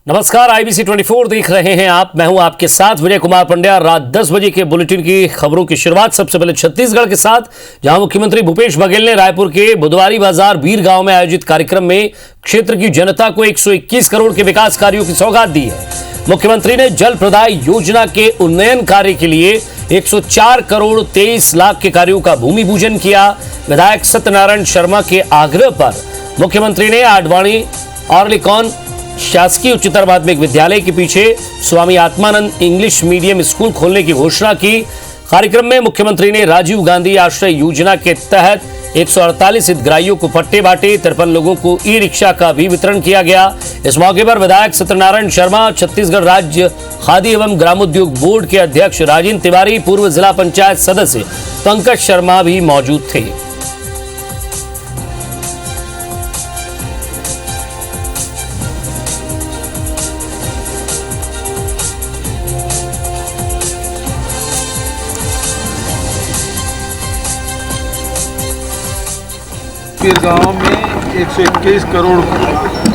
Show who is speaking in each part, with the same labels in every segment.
Speaker 1: नमस्कार, IBC 24 देख रहे हैं आप। मैं हूं आपके साथ विजय कुमार पंड्या। रात 10 बजे के बुलेटिन की खबरों की शुरुआत सबसे पहले छत्तीसगढ़ के साथ, जहां मुख्यमंत्री भूपेश बघेल ने रायपुर के बुधवारी बाजार बीर गांव में आयोजित कार्यक्रम में क्षेत्र की जनता को 121 करोड़ के विकास कार्यों की सौगात दी है। मुख्यमंत्री ने जल प्रदाय योजना के उन्नयन कार्य के लिए 104 करोड़ 23 लाख के कार्यों का भूमि पूजन किया। विधायक सत्यनारायण शर्मा के आग्रह पर मुख्यमंत्री ने आडवाणी ऑर्लिकॉन शासकीय उच्चतर माध्यमिक विद्यालय के पीछे Swami Atmanand English medium school खोलने की घोषणा की। कार्यक्रम में मुख्यमंत्री ने राजीव गांधी आश्रय योजना के तहत 148 हितग्राहियों को पट्टे बांटे। 53 लोगों को ई रिक्शा का भी वितरण किया गया। इस मौके पर विधायक सत्यनारायण शर्मा, छत्तीसगढ़ राज्य खादी एवं ग्रामोद्योग बोर्ड के अध्यक्ष राजेंद्र तिवारी, पूर्व जिला पंचायत सदस्य पंकज शर्मा भी मौजूद थे।
Speaker 2: बीर गांव में 121 करोड़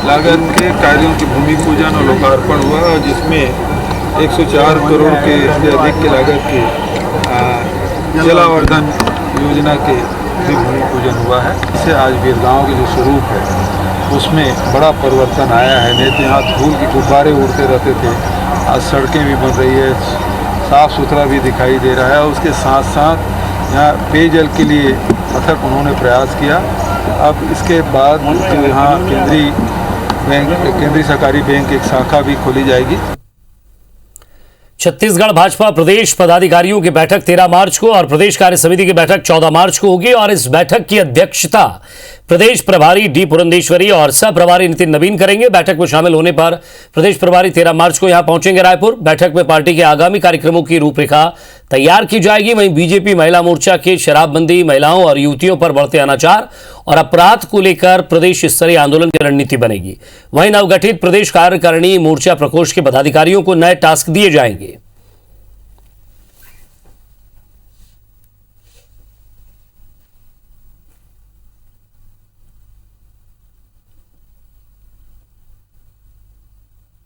Speaker 2: लागत के कार्यों की भूमि पूजन और लोकार्पण हुआ, और जिसमें 104 करोड़ के अधिक की लागत के जलावर्धन योजना के भी भूमि पूजन हुआ है। इससे आज बीर गांव के जो स्वरूप है उसमें बड़ा परिवर्तन आया है। नहीं तो यहाँ धूल की गुब्बारे उड़ते रहते थे, आज सड़कें भी बन रही है, साफ़ सुथरा भी दिखाई दे रहा है। उसके साथ साथ यहाँ पेयजल के लिए अथक उन्होंने प्रयास किया। अब इसके बाद जो यहाँ केंद्रीय सहकारी बैंक एक शाखा भी खोली जाएगी।
Speaker 1: छत्तीसगढ़ भाजपा प्रदेश पदाधिकारियों की बैठक 13 मार्च को और प्रदेश कार्य समिति की बैठक 14 मार्च को होगी, और इस बैठक की अध्यक्षता प्रदेश प्रभारी डी पुरंदेश्वरी और सह प्रभारी नितिन नवीन करेंगे। बैठक में शामिल होने पर प्रदेश प्रभारी 13 मार्च को यहां पहुंचेंगे रायपुर। बैठक में पार्टी के आगामी कार्यक्रमों की रूपरेखा तैयार की जाएगी। वहीं बीजेपी महिला मोर्चा के शराबबंदी, महिलाओं और युवतियों पर बढ़ते अनाचार और अपराध को लेकर प्रदेश स्तरीय आंदोलन की रणनीति बनेगी। वहीं नवगठित प्रदेश कार्यकारिणी मोर्चा प्रकोष्ठ के पदाधिकारियों को नए टास्क दिए जाएंगे।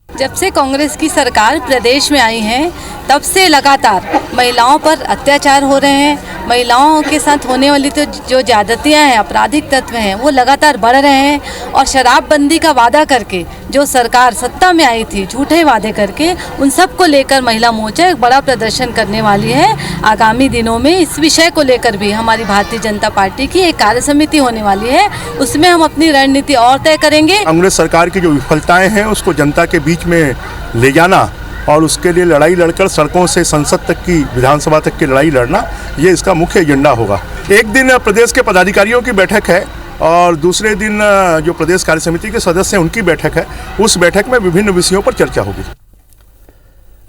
Speaker 3: जब से कांग्रेस की सरकार प्रदेश में आई है तब से लगातार महिलाओं पर अत्याचार हो रहे हैं। महिलाओं के साथ होने वाली तो जो ज्यादतियां हैं, आपराधिक तत्व हैं, वो लगातार बढ़ रहे हैं। और शराबबंदी का वादा करके जो सरकार सत्ता में आई थी, झूठे वादे करके, उन सब को लेकर महिला मोर्चा एक बड़ा प्रदर्शन करने वाली है। आगामी दिनों में इस विषय को लेकर भी हमारी भारतीय जनता पार्टी की एक कार्य समिति होने वाली है, उसमें हम अपनी रणनीति और तय करेंगे।
Speaker 4: कांग्रेस सरकार की जो विफलताएं हैं उसको जनता के बीच में ले जाना और उसके लिए लड़ाई लड़कर सड़कों से संसद तक की, विधानसभा तक की लड़ाई लड़ना, ये इसका मुख्य एजेंडा होगा। एक दिन प्रदेश के पदाधिकारियों की बैठक है और दूसरे दिन जो प्रदेश कार्य समिति के सदस्य हैं उनकी बैठक है। उस बैठक में विभिन्न विषयों पर चर्चा होगी।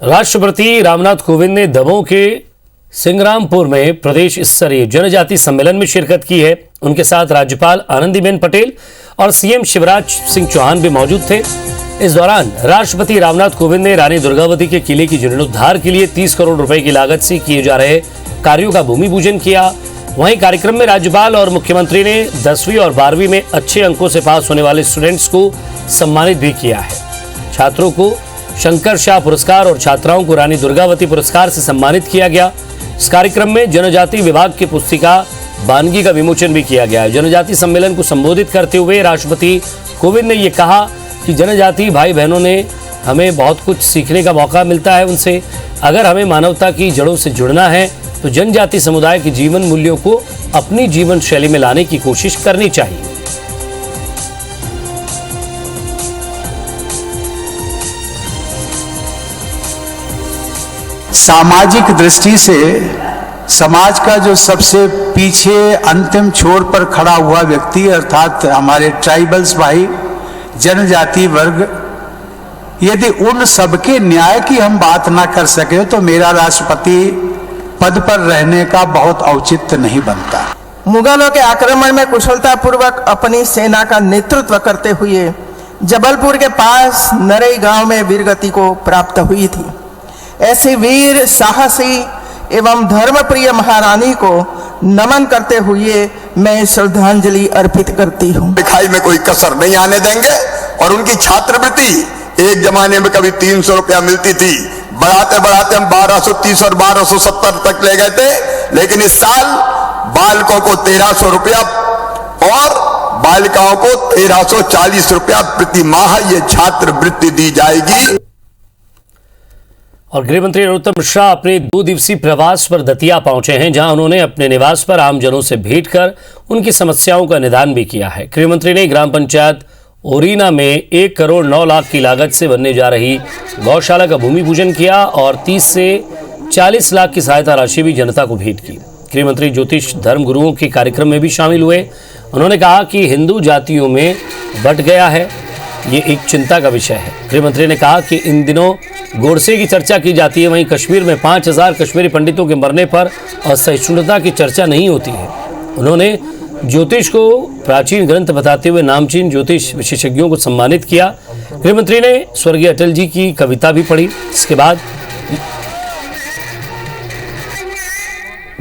Speaker 1: राष्ट्रपति रामनाथ कोविंद ने दमोह के सिंगरामपुर में प्रदेश स्तरीय जनजाति सम्मेलन में शिरकत की है। उनके साथ राज्यपाल आनंदीबेन पटेल और सीएम शिवराज सिंह चौहान भी मौजूद थे। इस दौरान राष्ट्रपति रामनाथ कोविंद ने रानी दुर्गावती के किले की जीर्णोद्धार के लिए 30 करोड़ रुपए की लागत से किए जा रहे कार्यों का भूमि पूजन किया। वहीं कार्यक्रम में राज्यपाल और मुख्यमंत्री ने 10वीं और 12वीं में अच्छे अंकों से पास होने वाले स्टूडेंट्स को सम्मानित भी किया है। छात्रों को शंकर शाह पुरस्कार और छात्राओं को रानी दुर्गावती पुरस्कार से सम्मानित किया गया। इस कार्यक्रम में जनजाति विभाग की पुस्तिका बानगी का विमोचन भी किया गया। जनजाति सम्मेलन को संबोधित करते हुए राष्ट्रपति कोविंद ने यह कहा कि जनजाति भाई बहनों ने हमें बहुत कुछ सीखने का मौका मिलता है उनसे। अगर हमें मानवता की जड़ों से जुड़ना है तो जनजाति समुदाय के जीवन मूल्यों को अपनी जीवन शैली में लाने की कोशिश करनी चाहिए।
Speaker 5: सामाजिक दृष्टि से समाज का जो सबसे पीछे अंतिम छोर पर खड़ा हुआ व्यक्ति अर्थात हमारे ट्राइबल्स भाई, जनजाति वर्ग, यदि उन सबके न्याय की हम बात ना कर सके तो मेरा राष्ट्रपति पद पर रहने का बहुत औचित्य नहीं बनता।
Speaker 6: मुगलों के आक्रमण में कुशलतापूर्वक अपनी सेना का नेतृत्व करते हुए जबलपुर के पास नरई गांव में वीरगति को प्राप्त हुई थी। ऐसी वीर, साहसी एवं धर्मप्रिय महारानी को नमन करते हुए मैं श्रद्धांजलि अर्पित करती हूँ।
Speaker 7: लिखाई में कोई कसर नहीं आने देंगे और उनकी छात्रवृत्ति एक जमाने में कभी 300 रुपया मिलती थी, बढ़ाते बढ़ाते हम 1230 और 1270 तक ले गए थे। लेकिन इस साल बालकों को 1300 रुपया और बालिकाओं को 1340 रुपया प्रति माह ये छात्रवृत्ति दी जाएगी।
Speaker 1: और गृह मंत्री नरोत्तम मिश्रा अपने 2 दिवसीय प्रवास पर दतिया पहुंचे हैं, जहां उन्होंने अपने निवास पर आमजनों से भेंट कर उनकी समस्याओं का निदान भी किया है। गृह मंत्री ने ग्राम पंचायत ओरीना में 1 करोड़ 9 लाख की लागत से बनने जा रही गौशाला का भूमि पूजन किया और 30 से 40 लाख की सहायता राशि भी जनता को भेंट की। गृह मंत्री ज्योतिष धर्म गुरुओं के कार्यक्रम में भी शामिल हुए। उन्होंने कहा कि हिंदू जातियों में बंट गया है, ये एक चिंता का विषय है। गृह मंत्री ने कहा कि इन दिनों गोडसे की चर्चा की जाती है, वहीं कश्मीर में 5000 कश्मीरी पंडितों के मरने पर असहिष्णुता की चर्चा नहीं होती है। उन्होंने ज्योतिष को प्राचीन ग्रंथ बताते हुए नामचीन ज्योतिष विशेषज्ञों को सम्मानित किया। गृह मंत्री ने स्वर्गीय अटल जी की कविता भी पढ़ी। इसके बाद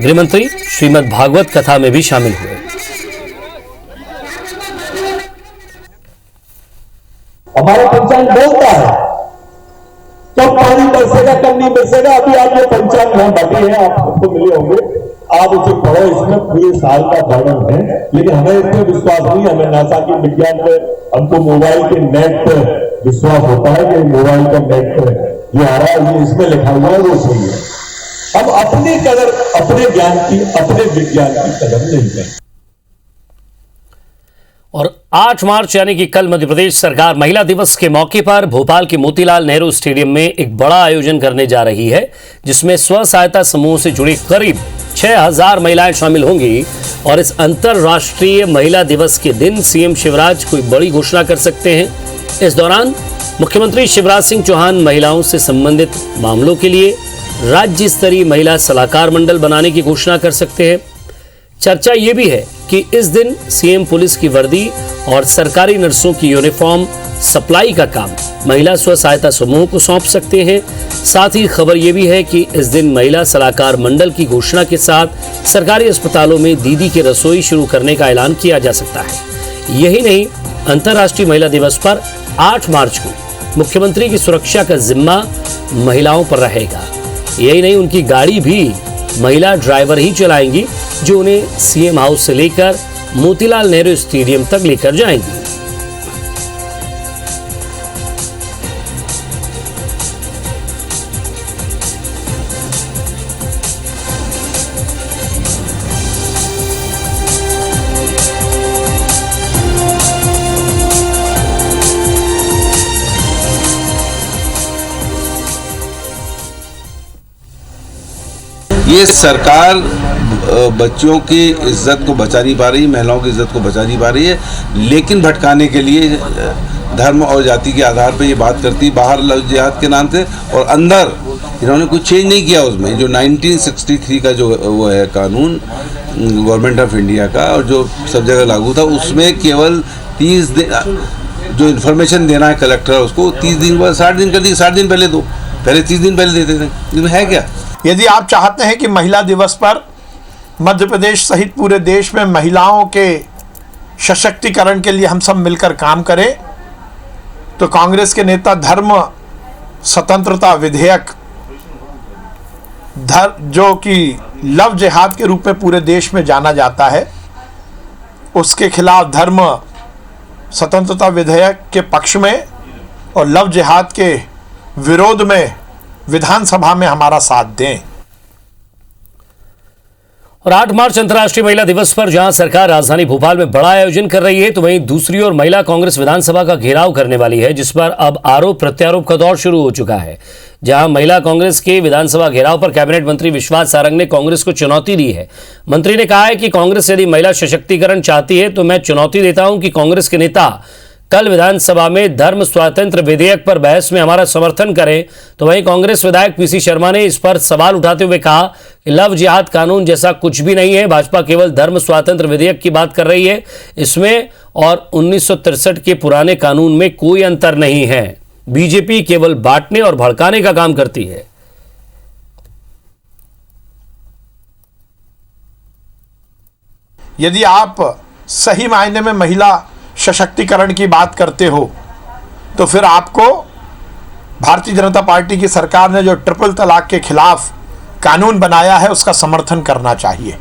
Speaker 1: गृह मंत्री श्रीमद् भागवत कथा में भी शामिल हुए।
Speaker 8: हमारा पंचांग बोलता है कब पानी बरसेगा कब नहीं बरसेगा। अभी आप ये पंचांग वहां बाकी है, आप सबको मिले होंगे, आप उसे पढ़ो, इसमें पूरे साल का वर्णन है। लेकिन हमें इसमें विश्वास नहीं, हमें नासा के विज्ञान पे, हमको मोबाइल के नेट पे विश्वास होता है कि मोबाइल का नेट पे ये आ रहा है, ये इसमें लिखा हुआ है, वो सही है। हम अपनी कदर, अपने ज्ञान की, अपने विज्ञान की कदर नहीं करें।
Speaker 1: और 8 मार्च यानी कि कल मध्य प्रदेश सरकार महिला दिवस के मौके पर भोपाल के मोतीलाल नेहरू स्टेडियम में एक बड़ा आयोजन करने जा रही है, जिसमें स्व सहायता समूह से जुड़ी करीब 6000 महिलाएं शामिल होंगी। और इस अंतर्राष्ट्रीय महिला दिवस के दिन सीएम शिवराज कोई बड़ी घोषणा कर सकते हैं। इस दौरान मुख्यमंत्री शिवराज सिंह चौहान महिलाओं से संबंधित मामलों के लिए राज्य स्तरीय महिला सलाहकार मंडल बनाने की घोषणा कर सकते हैं। चर्चा ये भी है कि इस दिन सीएम पुलिस की वर्दी और सरकारी नर्सों की यूनिफॉर्म सप्लाई का काम महिला स्व सहायता समूह को सौंप सकते हैं। साथ ही खबर यह भी है कि इस दिन महिला सलाहकार मंडल की घोषणा के साथ सरकारी अस्पतालों में दीदी की रसोई शुरू करने का ऐलान किया जा सकता है। यही नहीं, अंतर्राष्ट्रीय महिला दिवस पर 8 मार्च को मुख्यमंत्री की सुरक्षा का जिम्मा महिलाओं पर रहेगा। यही नहीं, उनकी गाड़ी भी महिला ड्राइवर ही चलाएंगी, जो उन्हें सीएम हाउस से लेकर मोतीलाल नेहरू स्टेडियम तक लेकर जाएंगी।
Speaker 9: ये सरकार बच्चों की इज्जत को बचा नहीं पा रही, महिलाओं की इज्जत को बचा नहीं पा रही है, लेकिन भटकाने के लिए धर्म और जाति के आधार पर ये बात करती, बाहर लव जिहाद के नाम से, और अंदर इन्होंने कुछ चेंज नहीं किया उसमें। जो 1963 का जो वो है कानून गवर्नमेंट ऑफ इंडिया का, और जो सब जगह लागू था, उसमें केवल 30 दिन जो इन्फॉर्मेशन देना है कलेक्टर, उसको 30 दिन बाद 60 दिन कर दी। 60 दिन पहले दो, पहले 30 दिन पहले देते थे। इसमें है क्या?
Speaker 10: यदि आप चाहते हैं कि महिला दिवस पर मध्य प्रदेश सहित पूरे देश में महिलाओं के सशक्तिकरण के लिए हम सब मिलकर काम करें, तो कांग्रेस के नेता धर्म स्वतंत्रता विधेयक जो कि लव जिहाद के रूप में पूरे देश में जाना जाता है, उसके खिलाफ धर्म स्वतंत्रता विधेयक के पक्ष में और लव जिहाद के विरोध में विधानसभा में हमारा साथ दें।
Speaker 1: और 8 मार्च अंतर्राष्ट्रीय महिला दिवस पर जहां सरकार राजधानी भोपाल में बड़ा आयोजन कर रही है, तो वहीं दूसरी ओर महिला कांग्रेस विधानसभा का घेराव करने वाली है, जिस पर अब आरोप प्रत्यारोप का दौर शुरू हो चुका है। जहां महिला कांग्रेस के विधानसभा घेराव पर कैबिनेट मंत्री विश्वास सारंग ने कांग्रेस को चुनौती दी है। मंत्री ने कहा है कि कांग्रेस यदि महिला सशक्तिकरण चाहती है तो मैं चुनौती देता हूं कि कांग्रेस के नेता कल विधानसभा में धर्म स्वातंत्र विधेयक पर बहस में हमारा समर्थन करें। तो वहीं कांग्रेस विधायक पीसी शर्मा ने इस पर सवाल उठाते हुए कहा कि लव जिहाद कानून जैसा कुछ भी नहीं है, भाजपा केवल धर्म स्वातंत्र विधेयक की बात कर रही है, इसमें और 1963 के पुराने कानून में कोई अंतर नहीं है। बीजेपी केवल बांटने और भड़काने का काम करती है।
Speaker 10: यदि आप सही मायने में महिला सशक्तिकरण की बात करते हो, तो फिर आपको भारतीय जनता पार्टी की सरकार ने जो ट्रिपल तलाक के खिलाफ कानून बनाया है उसका समर्थन करना चाहिए,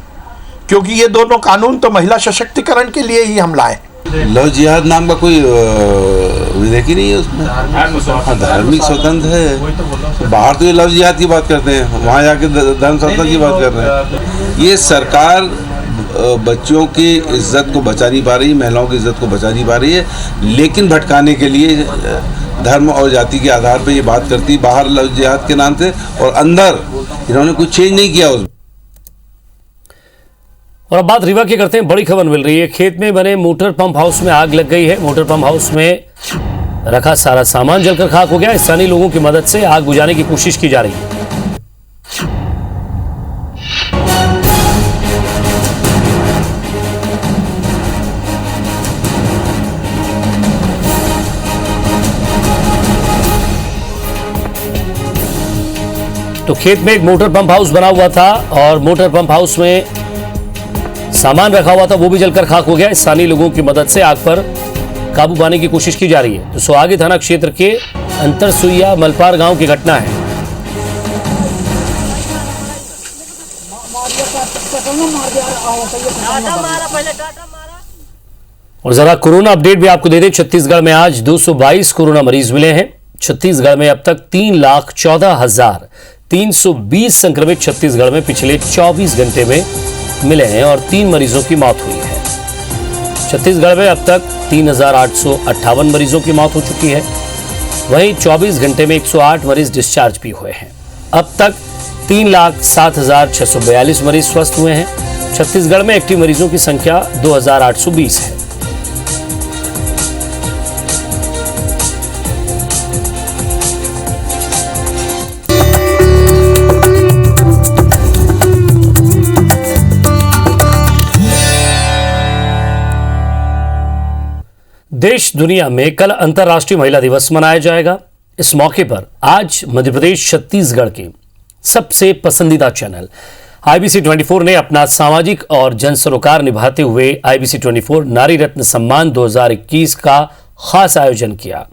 Speaker 10: क्योंकि ये दोनों कानून तो महिला सशक्तिकरण के लिए ही हम लाए।
Speaker 9: लव जिहाद नाम का कोई विधेयक ही नहीं है उसमें। हाँ, धार्मिक स्वतंत्र है। बाहर तो ये लव जिहाद की बात करते हैं, वहाँ जाके धर्म स्वतंत्र की बात कर रहे हैं। ये सरकार बच्चों की इज्जत को बचा नहीं पा रही, महिलाओं की इज्जत को बचा नहीं पा रही है, लेकिन भटकाने के लिए धर्म और जाति के आधार पर ये बात करती, बाहर लव जिहाद के नाम से, और अंदर इन्होंने कुछ चेंज नहीं किया उसमें।
Speaker 1: और अब बात रीवा की करते हैं। बड़ी खबर मिल रही है, खेत में बने मोटर पंप हाउस में आग लग गई है। मोटर पंप हाउस में रखा सारा सामान जलकर खाक हो गया। स्थानीय लोगों की मदद से आग बुझाने की कोशिश की जा रही है। तो खेत में एक मोटर पंप हाउस बना हुआ था और मोटर पंप हाउस में सामान रखा हुआ था, वो भी जलकर खाक हो गया। स्थानीय लोगों की मदद से आग पर काबू पाने की कोशिश की जा रही है। तो सोहागी थाना क्षेत्र के अंतरसुईया मलपार गांव की घटना है। और जरा कोरोना अपडेट भी आपको दे दें। छत्तीसगढ़ में आज 222 कोरोना मरीज मिले हैं। छत्तीसगढ़ में अब तक 3,14,320 संक्रमित छत्तीसगढ़ में पिछले 24 घंटे में मिले हैं और 3 मरीजों की मौत हुई है। छत्तीसगढ़ में अब तक 3,858 मरीजों की मौत हो चुकी है। वहीं 24 घंटे में 108 मरीज डिस्चार्ज भी हुए हैं। अब तक 3,07,642 मरीज स्वस्थ हुए हैं। छत्तीसगढ़ में एक्टिव मरीजों की संख्या 2,820 है। देश दुनिया में कल अंतर्राष्ट्रीय महिला दिवस मनाया जाएगा। इस मौके पर आज मध्य प्रदेश छत्तीसगढ़ के सबसे पसंदीदा चैनल IBC 24 ने अपना सामाजिक और जन सरोकार निभाते हुए IBC 24 नारी रत्न सम्मान 2021 का खास आयोजन किया।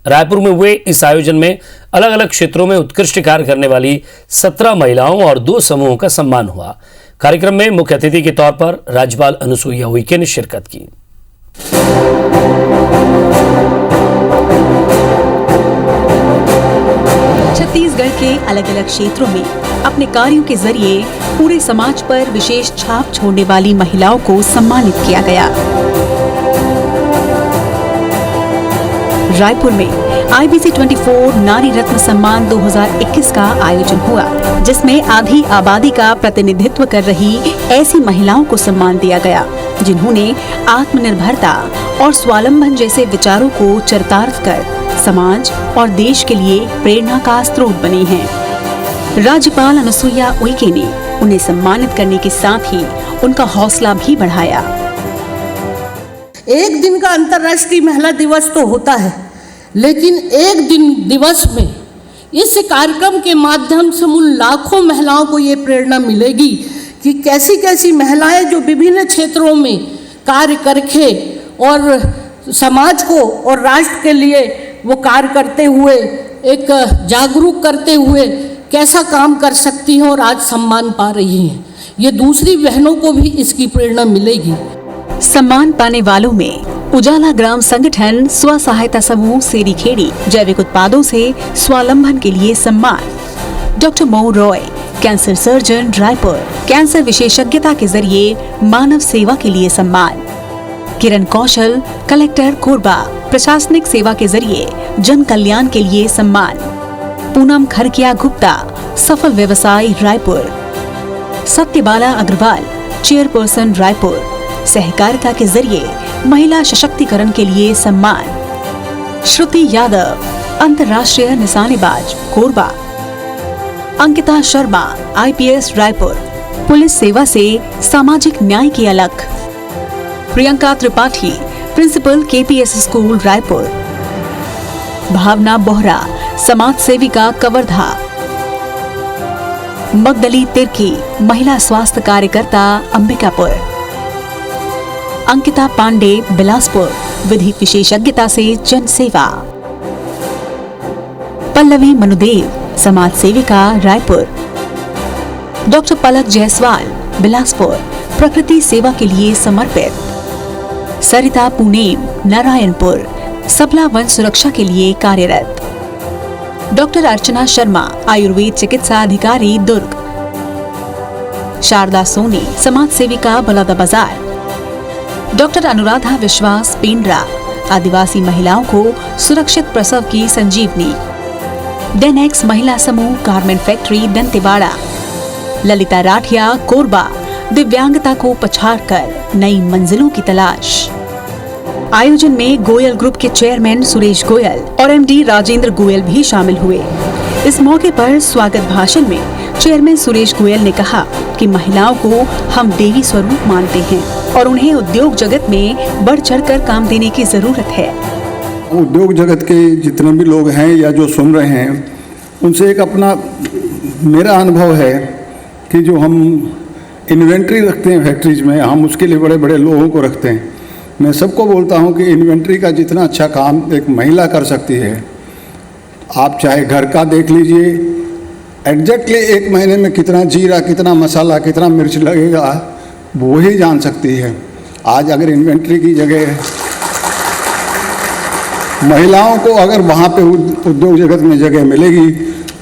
Speaker 1: रायपुर में हुए इस आयोजन में अलग अलग क्षेत्रों में उत्कृष्ट कार्य करने वाली 17 महिलाओं और 2 समूहों का सम्मान हुआ। कार्यक्रम में मुख्य अतिथि के तौर पर राज्यपाल अनुसुईया उइके ने शिरकत की।
Speaker 11: छत्तीसगढ़ के अलग अलग क्षेत्रों में अपने कार्यों के जरिए पूरे समाज पर विशेष छाप छोड़ने वाली महिलाओं को सम्मानित किया गया। रायपुर में IBC 24 नारी रत्न सम्मान 2021 का आयोजन हुआ, जिसमें आधी आबादी का प्रतिनिधित्व कर रही ऐसी महिलाओं को सम्मान दिया गया जिन्होंने आत्मनिर्भरता और स्वावलंबन जैसे विचारों को चरितार्थ कर समाज और देश के लिए प्रेरणा का स्रोत बनी हैं। राज्यपाल अनुसुईया उइके ने उन्हें सम्मानित करने के साथ ही उनका हौसला भी बढ़ाया।
Speaker 12: एक दिन का अंतर्राष्ट्रीय महिला दिवस तो होता है, लेकिन एक दिन दिवस में इस कार्यक्रम के माध्यम से उन लाखों महिलाओं को ये प्रेरणा मिलेगी कि कैसी कैसी महिलाएं जो विभिन्न क्षेत्रों में कार्य करके और समाज को और राष्ट्र के लिए वो कार्य करते हुए एक जागरूक करते हुए कैसा काम कर सकती हैं और आज सम्मान पा रही हैं। ये दूसरी बहनों को भी इसकी प्रेरणा मिलेगी।
Speaker 11: सम्मान पाने वालों में उजाला ग्राम संगठन स्व सहायता समूह सेरीखेड़ी जैविक उत्पादों से स्वावलंबन के लिए सम्मान, doctor Mau Roy cancer surgeon Raipur cancer विशेषज्ञता के जरिए मानव सेवा के लिए सम्मान, किरण कौशल कलेक्टर कोरबा प्रशासनिक सेवा के जरिए जन कल्याण के लिए सम्मान, पूनम खरकिया गुप्ता सफल व्यवसायी रायपुर, सत्यबाला अग्रवाल चेयरपर्सन रायपुर सहकारिता के जरिए महिला सशक्तिकरण के लिए सम्मान, श्रुति यादव अंतर्राष्ट्रीय निशानेबाज कोरबा, अंकिता शर्मा IPS रायपुर पुलिस सेवा से सामाजिक न्याय की अलख, Priyanka Tripathi principal KPS school Raipur, Bhavna Bohra समाज सेविका कवर्धा, मगदली तिर्की महिला स्वास्थ्य कार्यकर्ता अंबिकापुर, अंकिता पांडे बिलासपुर विधिक विशेषज्ञता से जन सेवा, पल्लवी मनुदेव, समाज सेविका, रायपुर। डॉक्टर पलक जायसवाल, बिलासपुर, प्रकृति सेवा के लिए समर्पित। सरिता पूनेम, नारायणपुर, सबला वन सुरक्षा के लिए कार्यरत। डॉक्टर अर्चना शर्मा, आयुर्वेद चिकित्सा अधिकारी, दुर्ग। शारदा सोनी, समाज सेविका, बलौदाबाजार। डॉक्टर अनुराधा विश्वास, पेंड्रा, आदिवासी महिलाओं को सुरक्षित प्रसव की संजीवनी। डेनेक्स महिला समूह, गारमेंट फैक्ट्री, दंतेवाड़ा। ललिता राठिया, कोरबा, दिव्यांगता को पछाड़कर नई मंजिलों की तलाश। आयोजन में गोयल ग्रुप के चेयरमैन सुरेश गोयल और एमडी राजेंद्र गोयल भी शामिल हुए। इस मौके पर स्वागत भाषण में चेयरमैन सुरेश गोयल ने कहा कि महिलाओं को हम देवी स्वरूप मानते हैं और उन्हें उद्योग जगत में बढ़ चढ़कर काम देने की जरूरत है।
Speaker 13: उद्योग जगत के जितने भी लोग हैं या जो सुन रहे हैं, उनसे एक अपना मेरा अनुभव है कि जो हम इन्वेंट्री रखते हैं फैक्ट्रीज में, हम उसके लिए बड़े बड़े लोगों को रखते हैं। मैं सबको बोलता हूं कि इन्वेंट्री का जितना अच्छा काम एक महिला कर सकती है, आप चाहे घर का देख लीजिए, एग्जैक्टली 1 महीने में कितना जीरा, कितना मसाला, कितना मिर्च लगेगा, वो ही जान सकती है। आज अगर इन्वेंट्री की जगह महिलाओं को अगर वहाँ पे उद्योग जगत में जगह मिलेगी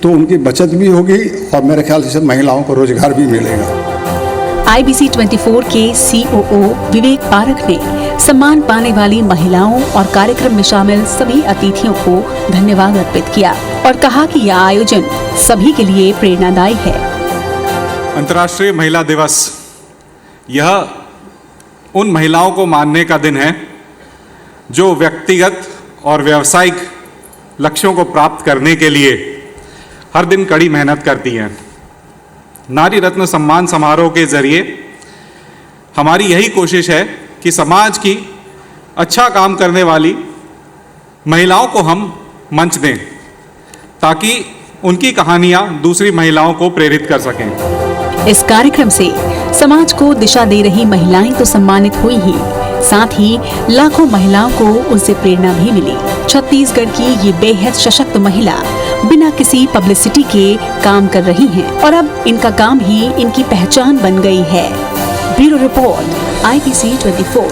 Speaker 13: तो उनकी बचत भी होगी और मेरे ख्याल से महिलाओं को रोजगार भी मिलेगा।
Speaker 11: IBC 24 के COO विवेक पारख ने सम्मान पाने वाली महिलाओं और कार्यक्रम में शामिल सभी अतिथियों को धन्यवाद अर्पित किया और कहा कि यह आयोजन सभी के लिए प्रेरणादायी है।
Speaker 14: अंतर्राष्ट्रीय महिला दिवस यह उन महिलाओं को मानने का दिन है जो व्यक्तिगत और व्यावसायिक लक्ष्यों को प्राप्त करने के लिए हर दिन कड़ी मेहनत करती हैं। नारी रत्न सम्मान समारोह के जरिए हमारी यही कोशिश है कि समाज की अच्छा काम करने वाली महिलाओं को हम मंच दें ताकि उनकी कहानियां दूसरी महिलाओं को प्रेरित कर सकें।
Speaker 11: इस कार्यक्रम से समाज को दिशा दे रही महिलाएं तो सम्मानित हुई ही, साथ ही लाखों महिलाओं को उनसे प्रेरणा भी मिली। छत्तीसगढ़ की ये बेहद सशक्त महिला बिना किसी पब्लिसिटी के काम कर रही हैं और अब इनका काम ही इनकी पहचान बन गई है। Bureau report, IBC 24।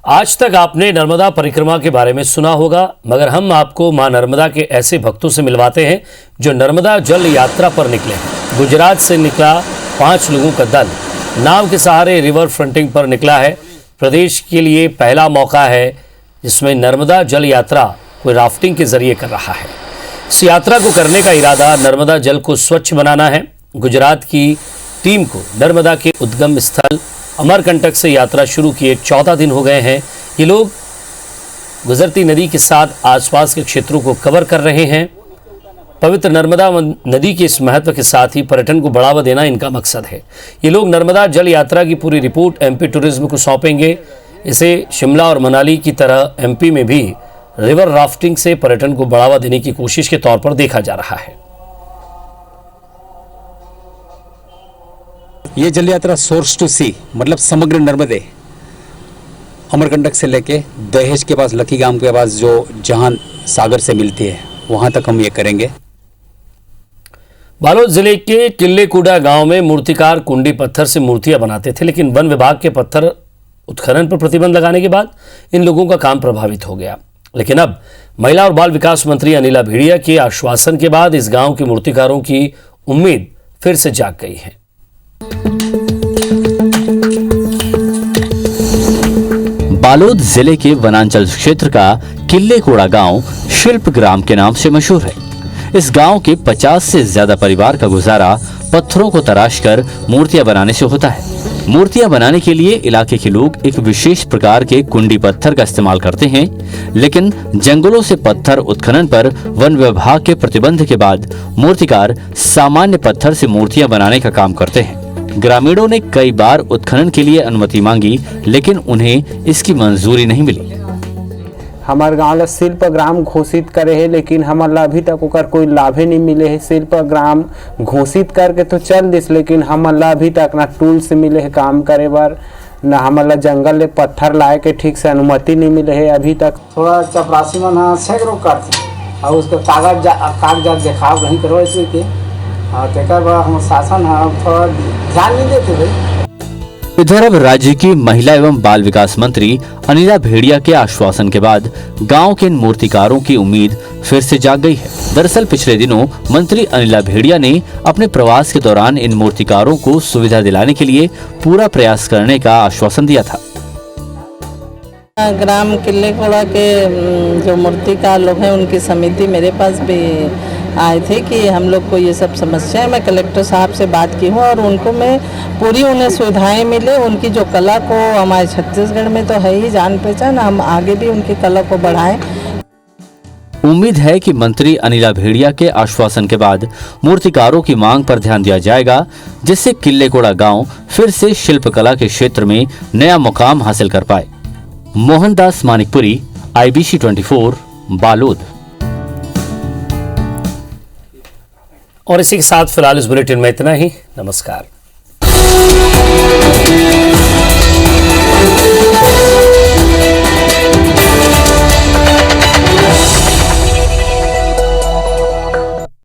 Speaker 1: आज तक आपने नर्मदा परिक्रमा के बारे में सुना होगा, मगर हम आपको मां नर्मदा के ऐसे भक्तों से मिलवाते हैं जो नर्मदा जल यात्रा पर निकले हैं। गुजरात से निकला 5 लोगों का दल नाव के सहारे रिवर फ्रंटिंग पर निकला है। प्रदेश के लिए पहला मौका है जिसमें नर्मदा जल यात्रा कोई राफ्टिंग के जरिए कर रहा है। इस यात्रा को करने का इरादा नर्मदा जल को स्वच्छ बनाना है। गुजरात की टीम को नर्मदा के उद्गम स्थल अमरकंटक से यात्रा शुरू किए 14 दिन हो गए हैं। ये लोग गुजरती नदी के साथ आसपास के क्षेत्रों को कवर कर रहे हैं। पवित्र नर्मदा नदी के इस महत्व के साथ ही पर्यटन को बढ़ावा देना इनका मकसद है। ये लोग नर्मदा जल यात्रा की पूरी रिपोर्ट MP टूरिज्म को सौंपेंगे। इसे शिमला और मनाली की तरह MP में भी रिवर राफ्टिंग से पर्यटन को बढ़ावा देने की कोशिश के तौर पर देखा जा रहा है।
Speaker 15: ये जल यात्रा सोर्स टू सी मतलब समग्र नर्मदे अमरकंटक से लेके दहेज के पास लकी गांव के पास जो जहां सागर से मिलती है वहां तक हम ये करेंगे।
Speaker 1: बालोद जिले के किल्लेकूड़ा गांव में मूर्तिकार कुंडी पत्थर से मूर्तियां बनाते थे, लेकिन वन विभाग के पत्थर उत्खनन पर प्रतिबंध लगाने के बाद इन लोगों का काम प्रभावित हो गया। लेकिन अब महिला और बाल विकास मंत्री अनिला भेड़िया के आश्वासन के बाद इस गांव के मूर्तिकारों की उम्मीद फिर से जाग गई है।
Speaker 16: बालोद जिले के वनांचल क्षेत्र का किल्लेकूड़ा गांव शिल्प ग्राम के नाम से मशहूर है। इस गांव के 50 से ज्यादा परिवार का गुजारा पत्थरों को तराशकर मूर्तियां बनाने से होता है। मूर्तियां बनाने के लिए इलाके के लोग एक विशेष प्रकार के कुंडी पत्थर का इस्तेमाल करते हैं, लेकिन जंगलों से पत्थर उत्खनन पर वन विभाग के प्रतिबंध के बाद मूर्तिकार सामान्य पत्थर से मूर्तियां बनाने का काम करते हैं। ग्रामीणों ने कई बार उत्खनन के लिए अनुमति मांगी, लेकिन उन्हें इसकी मंजूरी नहीं मिली।
Speaker 17: हमारे गांव ला शिल्प ग्राम घोषित करे है, लेकिन हमारा अभी तक ओकर कोई लाभे नहीं मिले है। शिल्प ग्राम घोषित करके तो चल दिस, लेकिन हमारा अभी तक ना टूल्स मिले है काम करे बार, न हमारा जंगल ले पत्थर लाए के ठीक से अनुमति नहीं मिले है अभी तक।
Speaker 18: थोड़ा चपरासी मन हाँ सैकड़ों करते और उसका कागजात दिखाव नहीं करो ऐसे के हम शासन हाँ थोड़ा ध्यान नहीं देते भाई।
Speaker 16: इधर अब राज्य की महिला एवं बाल विकास मंत्री अनिला भेड़िया के आश्वासन के बाद गांव के इन मूर्तिकारों की उम्मीद फिर से जाग गई है। दरअसल पिछले दिनों मंत्री अनिला भेड़िया ने अपने प्रवास के दौरान इन मूर्तिकारों को सुविधा दिलाने के लिए पूरा प्रयास करने का आश्वासन दिया था।
Speaker 19: ग्राम किल्लेकोड़ा के जो मूर्तिकार लोग हैं उनकी समिति मेरे पास भी आए थे कि हम लोग को ये सब समस्या है। मैं कलेक्टर साहब से बात की हूँ और उनको मैं पूरी उन्हें सुविधाएं मिले। उनकी जो कला को हमारे छत्तीसगढ़ में तो है ही जान पहचान, हम आगे भी उनकी कला को बढ़ाएं।
Speaker 16: उम्मीद है कि मंत्री अनिला भेड़िया के आश्वासन के बाद मूर्तिकारों की मांग पर ध्यान दिया जाएगा, जिससे किल्लेकोड़ा गांव फिर से शिल्पकला के क्षेत्र में नया मुकाम हासिल कर पाए। मोहनदास मानिकपुरी, IBC 24, बालोद।
Speaker 1: और इसी के साथ फिलहाल इस बुलेटिन में इतना ही। नमस्कार।